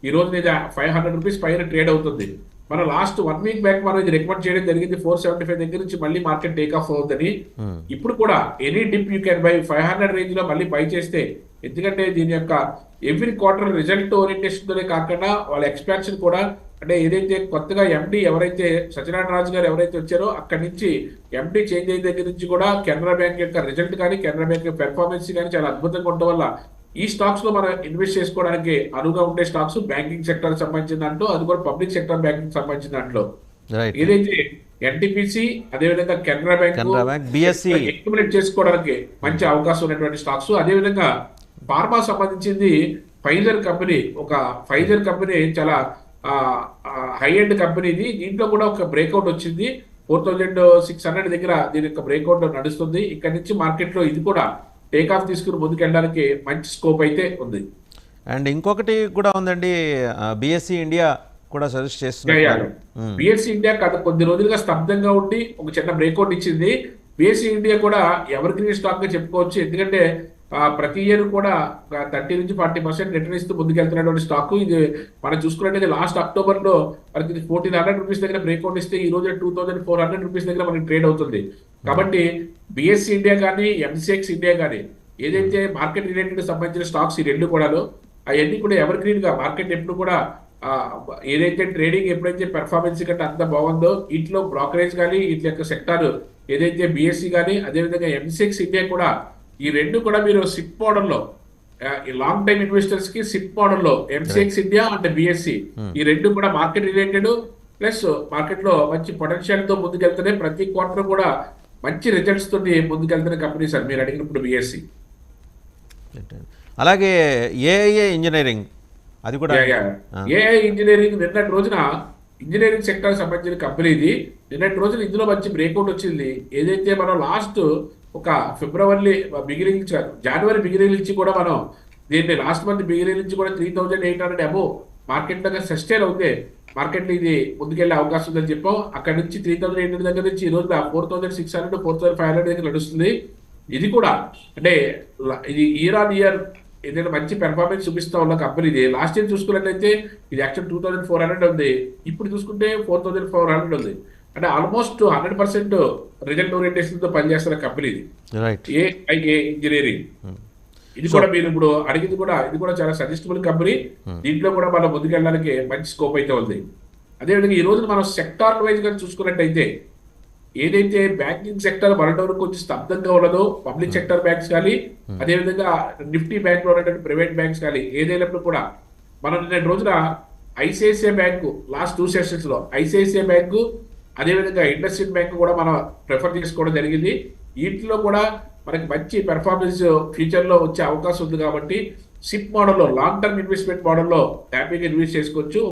ఈ రోజు ఇది ₹500 పైన ట్రేడ్ అవుతుంది. మనం లాస్ట్ 1 వీక్ బ్యాక్ మనం ఇది రికమెండ్ చేయడం జరిగింది 475 దగ్గర నుంచి మళ్ళీ మార్కెట్ టేక్ ఆఫ్ అవుతుందని. ఇప్పుడు కూడా any dip you can buy 500 range లో మళ్ళీ బై చేస్తే, ఎందుకంటే దీని యొక్క ఎవ్రీ క్వార్టర్ రిజల్ట్ ఓరియంటేషన్ తోనే కాకుండా వాళ్ళ ఎక్స్పాన్షన్ కూడా, అంటే ఏదైతే కొత్తగా ఎండి ఎవరైతే సత్యనారాయణ రాజు గారు ఎవరైతే వచ్చారో అక్కడి నుంచి ఎండి చేంజ్ అయిన దగ్గర నుంచి కూడా కెనరా బ్యాంక్ యొక్క రిజల్ట్ కానీ కెనరా బ్యాంక్ యొక్క పెర్ఫార్మెన్స్ కానీ చాలా అద్భుతంగా ఉండడం వల్ల ఈ స్టాక్స్ లో మనం ఇన్వెస్ట్ చేసుకోవడానికి అనువుగా ఉండే స్టాక్స్ బ్యాంకింగ్ సెక్టర్ సంబంధించిన దాంట్లో, అది కూడా పబ్లిక్ సెక్టర్ బ్యాంకింగ్ సంబంధించిన దాంట్లో. ఏదైతే ఎన్టీపీసీ అదేవిధంగా కెనరా బ్యాంక్ బిఎస్సి అక్యుములేట్ చేసుకోవడానికి మంచి అవకాశం ఉన్నటువంటి స్టాక్స్. అదేవిధంగా ఫార్మా సంబంధించింది ఫైజర్ కంపెనీ, ఫైజర్ కంపెనీ చాలా హై ఎండ్ కంపెనీ ఇది. దీంట్లో కూడా ఒక బ్రేక్అవుట్ వచ్చింది 4600 దగ్గర దీని యొక్క బ్రేక్అవుట్ నడుస్తుంది. ఇక్కడ నుంచి మార్కెట్ లో ఇది కూడా టేక్ ఆఫ్ తీసుకుని ముందుకెళ్ళడానికి మంచి స్కోప్ అయితే ఉంది. అండ్ ఇంకొకటి కూడా ఉందండి, బిఎస్సి ఇండియా కూడా సజెస్ట్ చేస్తున్నారు. బిఎస్సి ఇండియా కొద్ది రోజులుగా స్తబ్దంగా ఉండి ఒక చిన్న బ్రేక్అవుట్ ఇచ్చింది. బిఎస్సి ఇండియా కూడా ఎవర్ గ్రీన్ స్టాక్ గా చెప్పుకోవచ్చు. ఎందుకంటే ప్రతి ఇయర్ కూడా 30 నుంచి 40% రిటర్న్ ఇస్తూ ముందుకెళ్తున్నటువంటి స్టాక్ ఇది. మనం చూసుకున్నట్లయితే లాస్ట్ అక్టోబర్ లో మనకి ₹1400 దగ్గర బ్రేక్అవుట్ ఇస్తే ఈ రోజు ₹2400 దగ్గర మనకి ట్రేడ్ అవుతుంది. కాబట్టి బిఎస్సి ఇండియా కానీ ఎంసీఎక్స్ ఇండియా కానీ ఏదైతే మార్కెట్ రిలేటెడ్ సంబంధించిన స్టాక్స్ ఈ రెండు కూడా అవన్నీ కూడా ఎవర్ గ్రీన్ గా మార్కెట్ ఎప్పుడు కూడా ఏదైతే ట్రేడింగ్ ఎప్పుడైతే పెర్ఫార్మెన్స్ కంటే అంత బాగుందో వీటిలో బ్రోకరేజ్ కానీ వీటి యొక్క సెక్టార్ ఏదైతే బిఎస్సి కానీ అదేవిధంగా ఎంసీఎక్స్ ఇండియా కూడా ఈ రెండు కూడా మీరు సిప్ మోడల్లో లాంగ్ టైమ్ ఇన్వెస్టర్స్ కి సిప్ మోడల్లో ఎంసీఎక్స్ ఇండియా అండ్ బిఎస్సి ఈ రెండు కూడా మార్కెట్ రిలేటెడ్ ప్లస్ మార్కెట్ లో మంచి పొటెన్షియల్ తో ముందుకెళ్తున్నాయి. ప్రతి క్వార్టర్ కూడా మంచి రిజల్ట్స్ తోటి ముందుకెళ్తున్న కంపెనీ సార్ మీరు అడిగినప్పుడు బిఎస్సి. అలాగే ఏఐఏ ఇంజనీరింగ్, అది కూడా ఏఐ ఇంజనీరింగ్ నిన్నటి రోజున ఇంజనీరింగ్ సెక్టర్ సంబంధించిన కంపెనీ ఇది. నిన్నటి రోజున ఇందులో మంచి బ్రేక్అవుట్ వచ్చింది. ఏదైతే మనం లాస్ట్ ఒక ఫిబ్రవరి బిగినింగ్ నుంచి కాదు జనవరి బిగినింగ్ నుంచి కూడా మనం దీన్ని లాస్ట్ మంత్ బిగినింగ్ నుంచి కూడా 3800 అబోవ్ మార్కెట్ దగ్గర సస్టైన్ అవుతే మార్కెట్ లో ఇది ముందుకెళ్లే అవకాశం ఉందని చెప్పాం. అక్కడ నుంచి 3800 దగ్గర నుంచి ఈ రోజు 4600 4500 దగ్గర నడుస్తుంది. ఇది కూడా అంటే ఇది ఇయర్ ఆన్ ఇయర్ ఏదైనా మంచి పెర్ఫార్మెన్స్ చూపిస్తా ఉన్న కంపెనీ ఇది. లాస్ట్ ఇయర్ చూసుకున్నట్లయితే ఇది యాక్చువల్ 2400 ఉంది, ఇప్పుడు చూసుకుంటే 4400 ఉంది. అంటే ఆల్మోస్ట్ 100% రిజల్ట్ ఓరియంటేషన్ తో పనిచేస్తున్న కంపెనీ ఇది ఏఐఏ ఇంజనీరింగ్. ఇది కూడా మీరు ఇప్పుడు అడిగింది కూడా ఇది కూడా చాలా సజెస్టబుల్ కంపెనీ. దీంట్లో కూడా మనం ముందుకెళ్ళడానికి మంచి స్కోప్ అయితే ఉంది. అదేవిధంగా ఈ రోజు మనం సెక్టార్ వైజ్ గా చూసుకున్నట్టయితే ఏదైతే బ్యాంకింగ్ సెక్టర్ వరకు కొంచెం స్తబ్దంగా ఉన్నదో పబ్లిక్ సెక్టర్ బ్యాంక్స్ కానీ అదేవిధంగా నిఫ్టీ బ్యాంక్ లో ఉన్నటువంటి ప్రైవేట్ బ్యాంక్స్ కానీ ఏదైనప్పుడు కూడా మనం నిన్న రోజున ఐసిఐసిఐ బ్యాంకు లాస్ట్ 2 సెషన్స్ లో ఐసిఐసిఐ బ్యాంకు అదేవిధంగా ఇండస్ఇండ్ బ్యాంక్ కూడా మనం ప్రిఫర్ చేసుకోవడం జరిగింది. వీటిలో కూడా మనకి మంచి పెర్ఫార్మెన్స్ ఫ్యూచర్ లో వచ్చే అవకాశం ఉంది. కాబట్టి సిప్ మోడల్లో లాంగ్ టర్మ్ ఇన్వెస్ట్మెంట్ మోడల్లో హ్యాపీగా ఇన్వెస్ట్ చేసుకోవచ్చు.